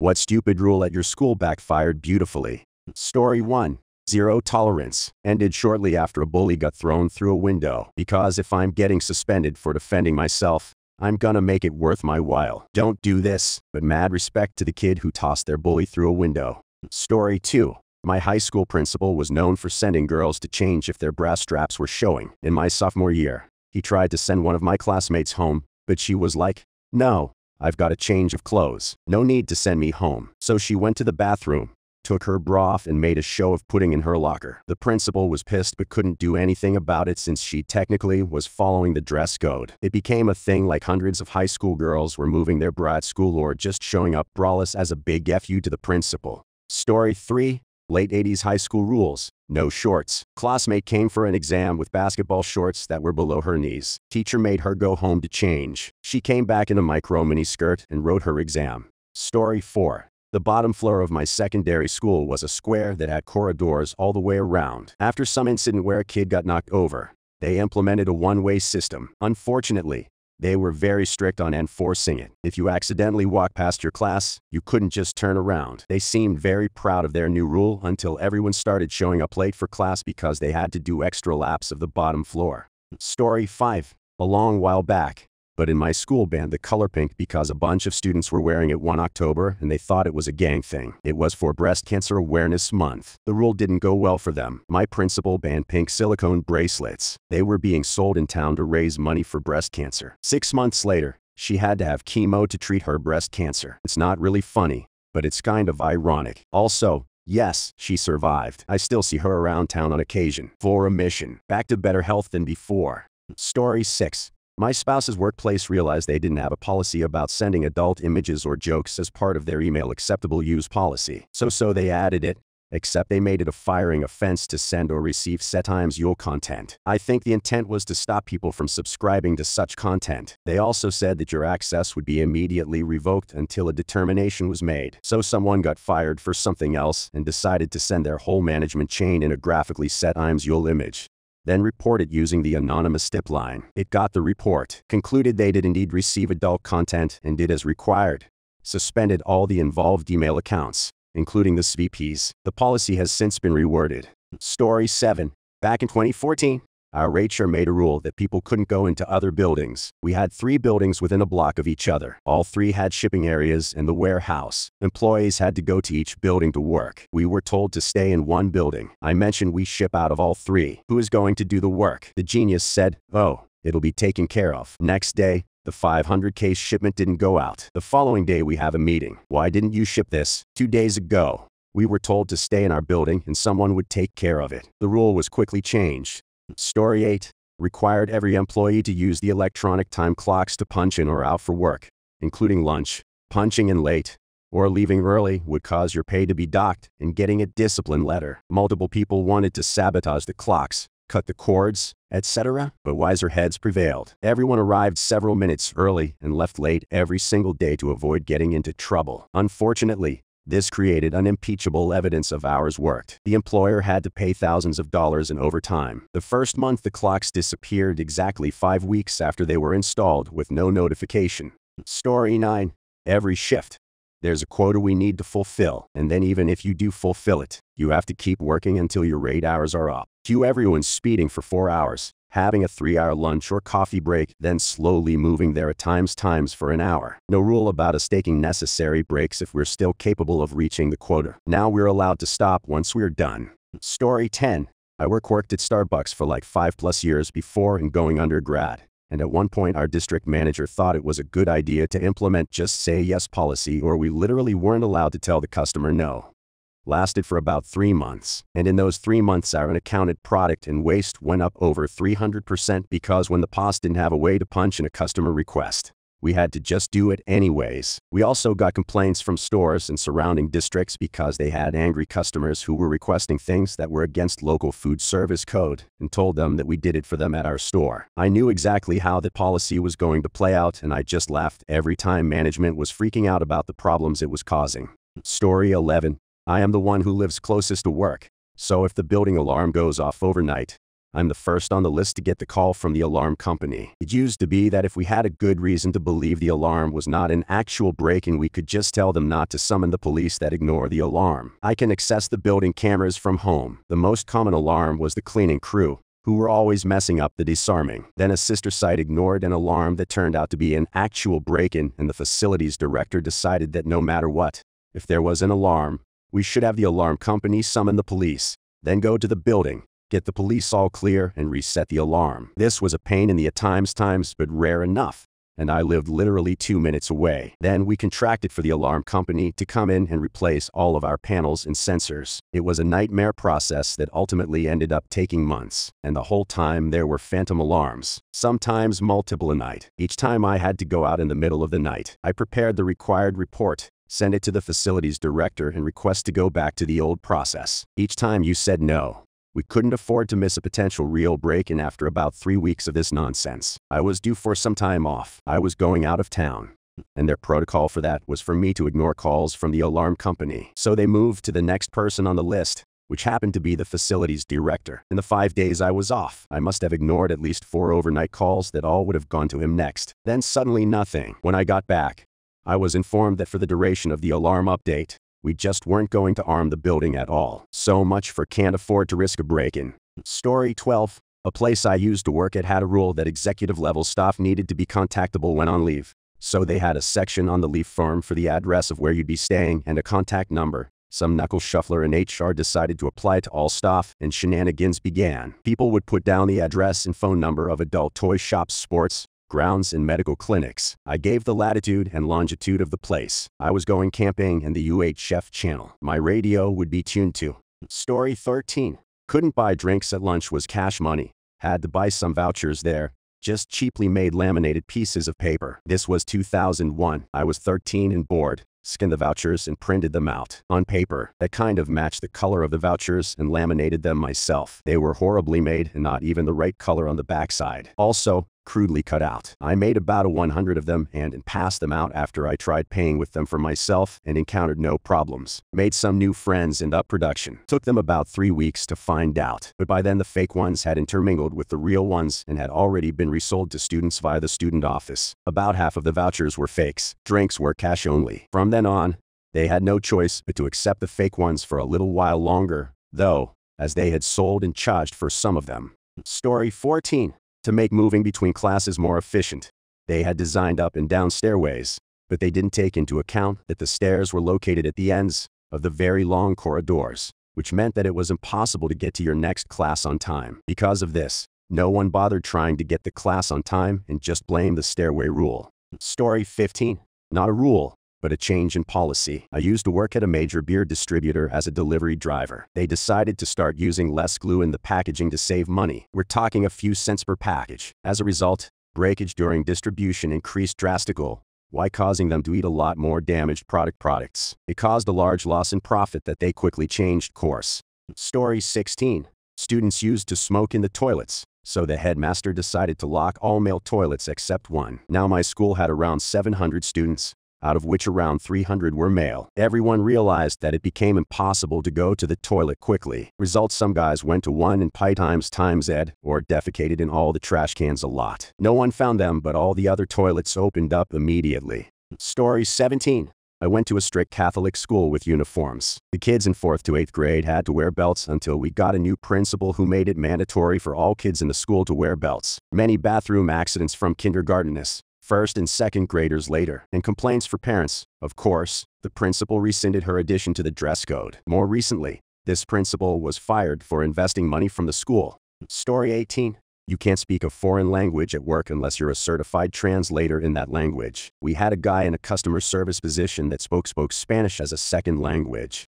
What stupid rule at your school backfired beautifully? Story 1. Zero tolerance. Ended shortly after a bully got thrown through a window. Because if I'm getting suspended for defending myself, I'm gonna make it worth my while. Don't do this, but mad respect to the kid who tossed their bully through a window. Story 2. My high school principal was known for sending girls to change if their bra straps were showing. In my sophomore year, he tried to send one of my classmates home, but she was like, "No, I've got a change of clothes. No need to send me home." So she went to the bathroom, took her bra off and made a show of putting in her locker. The principal was pissed but couldn't do anything about it since she technically was following the dress code. It became a thing like hundreds of high school girls were moving their bra at school or just showing up braless as a big F you to the principal. Story 3. Late 80s high school rules. No shorts. Classmate came for an exam with basketball shorts that were below her knees. Teacher made her go home to change. She came back in a micro mini skirt and wrote her exam. Story 4. The bottom floor of my secondary school was a square that had corridors all the way around. After some incident where a kid got knocked over, they implemented a one-way system. Unfortunately, they were very strict on enforcing it. If you accidentally walked past your class, you couldn't just turn around. They seemed very proud of their new rule until everyone started showing up late for class because they had to do extra laps of the bottom floor. Story 5. A long while back, but in my school banned the color pink because a bunch of students were wearing it one October and they thought it was a gang thing. It was for Breast Cancer Awareness Month. The rule didn't go well for them. My principal banned pink silicone bracelets. They were being sold in town to raise money for breast cancer. 6 months later, she had to have chemo to treat her breast cancer. It's not really funny, but it's kind of ironic. Also, yes, she survived. I still see her around town on occasion. For a mission. Back to better health than before. Story 6. My spouse's workplace realized they didn't have a policy about sending adult images or jokes as part of their email acceptable use policy. So they added it, except they made it a firing offense to send or receive Setimes content. I think the intent was to stop people from subscribing to such content. They also said that your access would be immediately revoked until a determination was made. So someone got fired for something else and decided to send their whole management chain in a graphically Setimes image. Then report it using the anonymous tip line. It got the report, concluded they did indeed receive adult content and did as required. Suspended all the involved email accounts, including the SVPs. The policy has since been reworded. Story 7. Back in 2014, our HR made a rule that people couldn't go into other buildings. We had 3 buildings within a block of each other. All 3 had shipping areas and the warehouse. Employees had to go to each building to work. We were told to stay in one building. I mentioned we ship out of all 3. Who is going to do the work? The genius said, "Oh, it'll be taken care of." Next day, the 500 case shipment didn't go out. The following day we have a meeting. "Why didn't you ship this?" 2 days ago. We were told to stay in our building and someone would take care of it. The rule was quickly changed. Story 8. Required every employee to use the electronic time clocks to punch in or out for work, including lunch. Punching in late or leaving early would cause your pay to be docked and getting a discipline letter. Multiple people wanted to sabotage the clocks, cut the cords, etc., but wiser heads prevailed. Everyone arrived several minutes early and left late every single day to avoid getting into trouble. Unfortunately, this created unimpeachable evidence of hours worked. The employer had to pay thousands of dollars in overtime. The first month the clocks disappeared exactly 5 weeks after they were installed with no notification. Story 9. Every shift, there's a quota we need to fulfill, and then even if you do fulfill it, you have to keep working until your 8 hours are up. Cue everyone speeding for 4 hours, having a 3-hour lunch or coffee break, then slowly moving there at times for an hour. No rule about us taking necessary breaks if we're still capable of reaching the quota. Now we're allowed to stop once we're done. Story 10. I worked at Starbucks for like 5+ years before and going undergrad. And at one point our district manager thought it was a good idea to implement just say yes policy, or we literally weren't allowed to tell the customer no. Lasted for about 3 months, and in those 3 months our unaccounted product and waste went up over 300% because when the POS didn't have a way to punch in a customer request, we had to just do it anyways. We also got complaints from stores and surrounding districts because they had angry customers who were requesting things that were against local food service code and told them that we did it for them at our store. I knew exactly how the policy was going to play out and I just laughed every time management was freaking out about the problems it was causing. Story 11. I am the one who lives closest to work, so if the building alarm goes off overnight, I'm the first on the list to get the call from the alarm company. It used to be that if we had a good reason to believe the alarm was not an actual break-in, we could just tell them not to summon the police that ignore the alarm. I can access the building cameras from home. The most common alarm was the cleaning crew, who were always messing up the disarming. Then a sister site ignored an alarm that turned out to be an actual break-in, and the facilities director decided that no matter what, if there was an alarm, we should have the alarm company summon the police, then go to the building, get the police all clear, and reset the alarm. This was a pain in the at times, but rare enough, and I lived literally 2 minutes away. Then we contracted for the alarm company to come in and replace all of our panels and sensors. It was a nightmare process that ultimately ended up taking months, and the whole time there were phantom alarms, sometimes multiple a night. Each time I had to go out in the middle of the night, I prepared the required report, send it to the facilities director, and request to go back to the old process. Each time you said no. We couldn't afford to miss a potential real break-in. After about 3 weeks of this nonsense, I was due for some time off. I was going out of town, and their protocol for that was for me to ignore calls from the alarm company. So they moved to the next person on the list, which happened to be the facilities director. In the 5 days I was off, I must have ignored at least 4 overnight calls that all would have gone to him next. Then suddenly nothing. When I got back, I was informed that for the duration of the alarm update, we just weren't going to arm the building at all. So much for can't afford to risk a break-in. Story 12. A place I used to work at had a rule that executive-level staff needed to be contactable when on leave. So they had a section on the leave form for the address of where you'd be staying and a contact number. Some knuckle shuffler in HR decided to apply it to all staff, and shenanigans began. People would put down the address and phone number of adult toy shops, sports grounds, and medical clinics. I gave the latitude and longitude of the place. I was going camping, and the UHF channel my radio would be tuned to. Story 13. Couldn't buy drinks at lunch, was cash money. Had to buy some vouchers there. Just cheaply made laminated pieces of paper. This was 2001. I was 13 and bored. Skinned the vouchers and printed them out on paper that kind of matched the color of the vouchers and laminated them myself. They were horribly made and not even the right color on the backside. Also, crudely cut out. I made about 100 of them and passed them out after I tried paying with them for myself and encountered no problems. Made some new friends and up production. Took them about 3 weeks to find out, but by then the fake ones had intermingled with the real ones and had already been resold to students via the student office. About half of the vouchers were fakes. Drinks were cash only. From then on, they had no choice but to accept the fake ones for a little while longer, though, as they had sold and charged for some of them. Story 14. To make moving between classes more efficient, they had designed up and down stairways, but they didn't take into account that the stairs were located at the ends of the very long corridors, which meant that it was impossible to get to your next class on time. Because of this, no one bothered trying to get the class on time and just blamed the stairway rule. Story 15. Not a rule, but a change in policy. I used to work at a major beer distributor as a delivery driver. They decided to start using less glue in the packaging to save money. We're talking a few cents per package. As a result, breakage during distribution increased drastically, while causing them to eat a lot more damaged products. It caused a large loss in profit that they quickly changed course. Story 16. Students used to smoke in the toilets, so the headmaster decided to lock all male toilets except one. Now my school had around 700 students, out of which around 300 were male. Everyone realized that it became impossible to go to the toilet quickly. Result, some guys went to one and pi times ed, or defecated in all the trash cans a lot. No one found them, but all the other toilets opened up immediately. Story 17. I went to a strict Catholic school with uniforms. The kids in 4th to 8th grade had to wear belts until we got a new principal who made it mandatory for all kids in the school to wear belts. Many bathroom accidents from kindergartenists, 1st and 2nd graders later, and complaints for parents. Of course, the principal rescinded her addition to the dress code. More recently, this principal was fired for investing money from the school. Story 18. You can't speak a foreign language at work unless you're a certified translator in that language. We had a guy in a customer service position that spoke Spanish as a second language.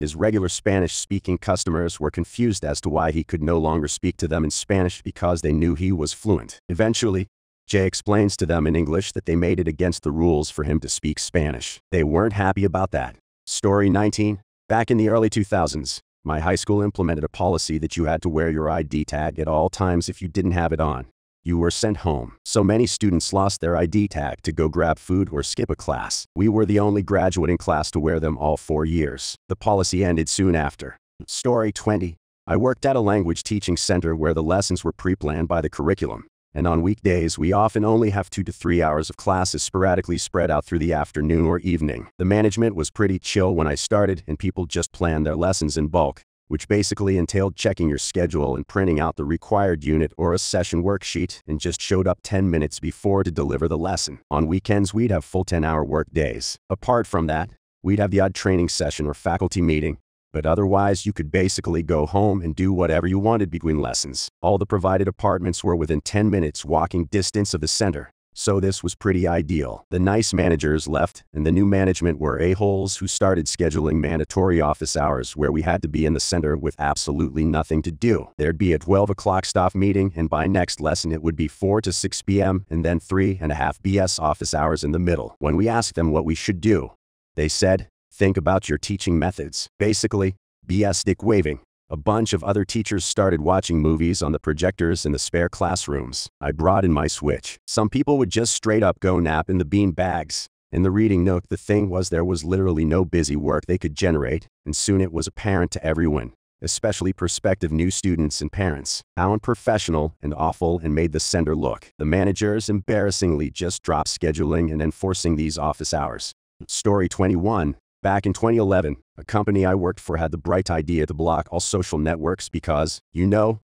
His regular Spanish-speaking customers were confused as to why he could no longer speak to them in Spanish because they knew he was fluent. Eventually, Jay explains to them in English that they made it against the rules for him to speak Spanish. They weren't happy about that. Story 19. Back in the early 2000s, my high school implemented a policy that you had to wear your ID tag at all times. If you didn't have it on, you were sent home. So many students lost their ID tag to go grab food or skip a class. We were the only graduating class to wear them all 4 years. The policy ended soon after. Story 20. I worked at a language teaching center where the lessons were pre-planned by the curriculum, and on weekdays we often only have 2 to 3 hours of classes sporadically spread out through the afternoon or evening. The management was pretty chill when I started, and people just planned their lessons in bulk, which basically entailed checking your schedule and printing out the required unit or a session worksheet, and just showed up 10 minutes before to deliver the lesson. On weekends we'd have full 10-hour work days. Apart from that, we'd have the odd training session or faculty meeting, but otherwise you could basically go home and do whatever you wanted between lessons. All the provided apartments were within 10 minutes walking distance of the center, so this was pretty ideal. The nice managers left, and the new management were a-holes who started scheduling mandatory office hours where we had to be in the center with absolutely nothing to do. There'd be a 12 o'clock staff meeting, and by next lesson it would be 4 to 6 p.m. and then 3.5 BS office hours in the middle. When we asked them what we should do, they said, "Think about your teaching methods." Basically, BS dick waving. A bunch of other teachers started watching movies on the projectors in the spare classrooms. I brought in my Switch. Some people would just straight up go nap in the bean bags. In the reading nook, the thing was there was literally no busy work they could generate, and soon it was apparent to everyone, especially prospective new students and parents, how unprofessional and awful and made the center look. The managers embarrassingly just dropped scheduling and enforcing these office hours. Story 21. Back in 2011, a company I worked for had the bright idea to block all social networks because,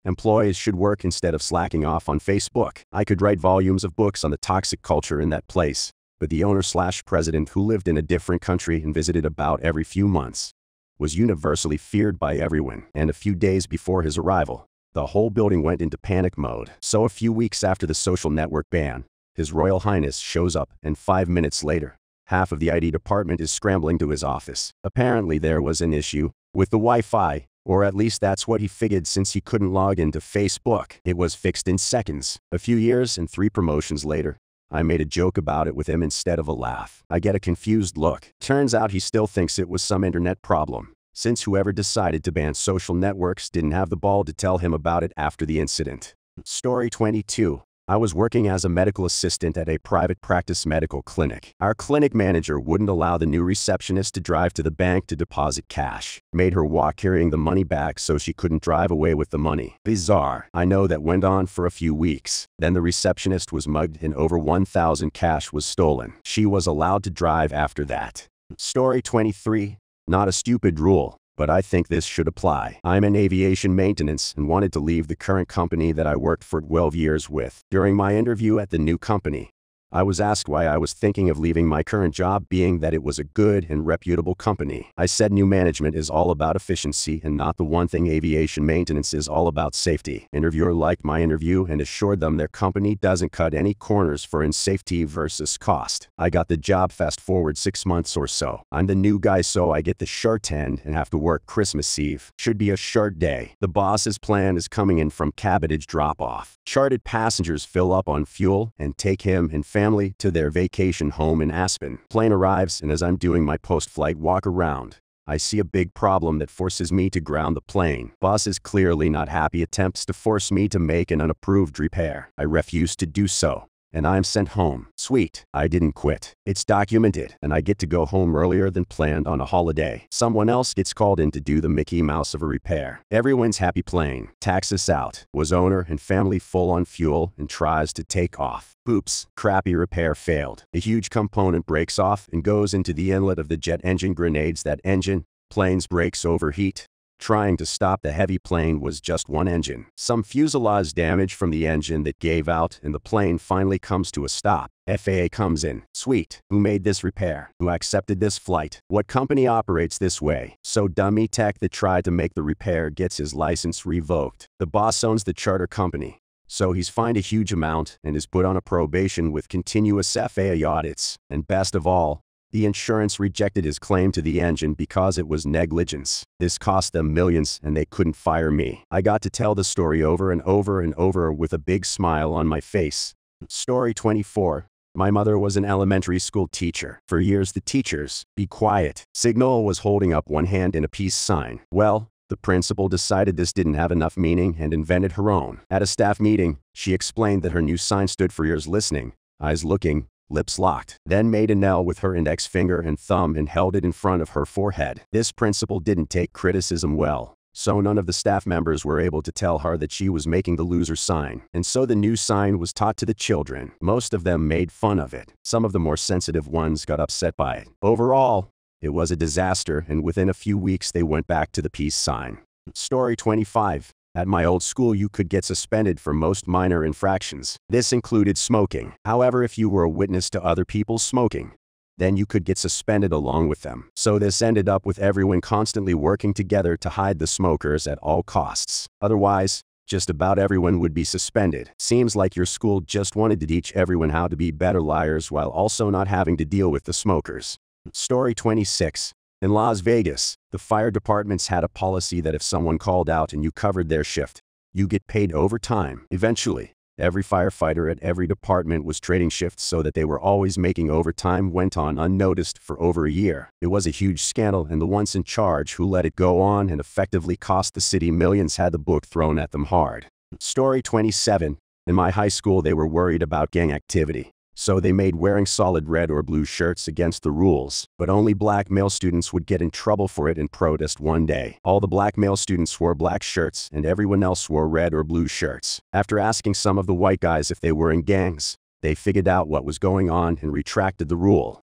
employees should work instead of slacking off on Facebook. I could write volumes of books on the toxic culture in that place, but the owner/president, who lived in a different country and visited about every few months, was universally feared by everyone. And a few days before his arrival, the whole building went into panic mode. So a few weeks after the social network ban, His Royal Highness shows up, and 5 minutes later, half of the IT department is scrambling to his office. Apparently there was an issue with the Wi-Fi, or at least that's what he figured since he couldn't log into Facebook. It was fixed in seconds. A few years and 3 promotions later, I made a joke about it with him instead of a laugh. I get a confused look. Turns out he still thinks it was some internet problem, since whoever decided to ban social networks didn't have the ball to tell him about it after the incident. Story 22. I was working as a medical assistant at a private practice medical clinic. Our clinic manager wouldn't allow the new receptionist to drive to the bank to deposit cash. Made her walk carrying the money back so she couldn't drive away with the money. Bizarre. I know that went on for a few weeks. Then the receptionist was mugged and over 1,000 cash was stolen. She was allowed to drive after that. Story 23. Not a stupid rule, but I think this should apply. I'm in aviation maintenance and wanted to leave the current company that I worked for 12 years with. During my interview at the new company, I was asked why I was thinking of leaving my current job, being that it was a good and reputable company. I said new management is all about efficiency and not the one thing aviation maintenance is all about: safety. Interviewer liked my interview and assured them their company doesn't cut any corners for in safety versus cost. I got the job. Fast forward 6 months or so. I'm the new guy, so I get the short end and have to work Christmas Eve. Should be a short day. The boss's plan is coming in from Cabotage drop-off. Chartered passengers fill up on fuel and take him and family to their vacation home in Aspen. Plane arrives, and as I'm doing my post-flight walk around, I see a big problem that forces me to ground the plane. Boss is clearly not happy, attempts to force me to make an unapproved repair. I refuse to do so, and I'm sent home. Sweet, I didn't quit. It's documented, and I get to go home earlier than planned on a holiday. Someone else gets called in to do the Mickey Mouse of a repair. Everyone's happy. Plane taxis out. Was owner and family full on fuel and tries to take off. Oops, crappy repair failed. A huge component breaks off and goes into the inlet of the jet engine. Grenades that engine. Plane's brakes overheat. Trying to stop the heavy plane was just one engine. Some fuselage damage from the engine that gave out, and the plane finally comes to a stop. FAA comes in. Sweet. Who made this repair? Who accepted this flight? What company operates this way? So dummy tech that tried to make the repair gets his license revoked. The boss owns the charter company, so he's fined a huge amount and is put on a probation with continuous FAA audits. And best of all, the insurance rejected his claim to the engine because it was negligence. This cost them millions, and they couldn't fire me. I got to tell the story over and over and over with a big smile on my face. Story 24. My mother was an elementary school teacher. For years the teachers, "Be quiet" signal was holding up one hand in a peace sign. Well, the principal decided this didn't have enough meaning and invented her own. At a staff meeting, she explained that her new sign stood for ears listening, eyes looking, lips locked. Then made an L with her index finger and thumb and held it in front of her forehead. This principal didn't take criticism well. So none of the staff members were able to tell her that she was making the loser sign. And so the new sign was taught to the children. Most of them made fun of it. Some of the more sensitive ones got upset by it. Overall, it was a disaster, and within a few weeks they went back to the peace sign. Story 25. At my old school, you could get suspended for most minor infractions. This included smoking. However, if you were a witness to other people smoking, then you could get suspended along with them. So this ended up with everyone constantly working together to hide the smokers at all costs. Otherwise, just about everyone would be suspended. Seems like your school just wanted to teach everyone how to be better liars while also not having to deal with the smokers. Story 26. In Las Vegas, the fire departments had a policy that if someone called out and you covered their shift, you get paid overtime. Eventually, every firefighter at every department was trading shifts so that they were always making overtime went on unnoticed for over a year. It was a huge scandal, and the ones in charge who let it go on and effectively cost the city millions had the book thrown at them hard. Story 27. In my high school, they were worried about gang activity. So they made wearing solid red or blue shirts against the rules, but only black male students would get in trouble for it in protest one day. All the black male students wore black shirts and everyone else wore red or blue shirts. After asking some of the white guys if they were in gangs, they figured out what was going on and retracted the rule.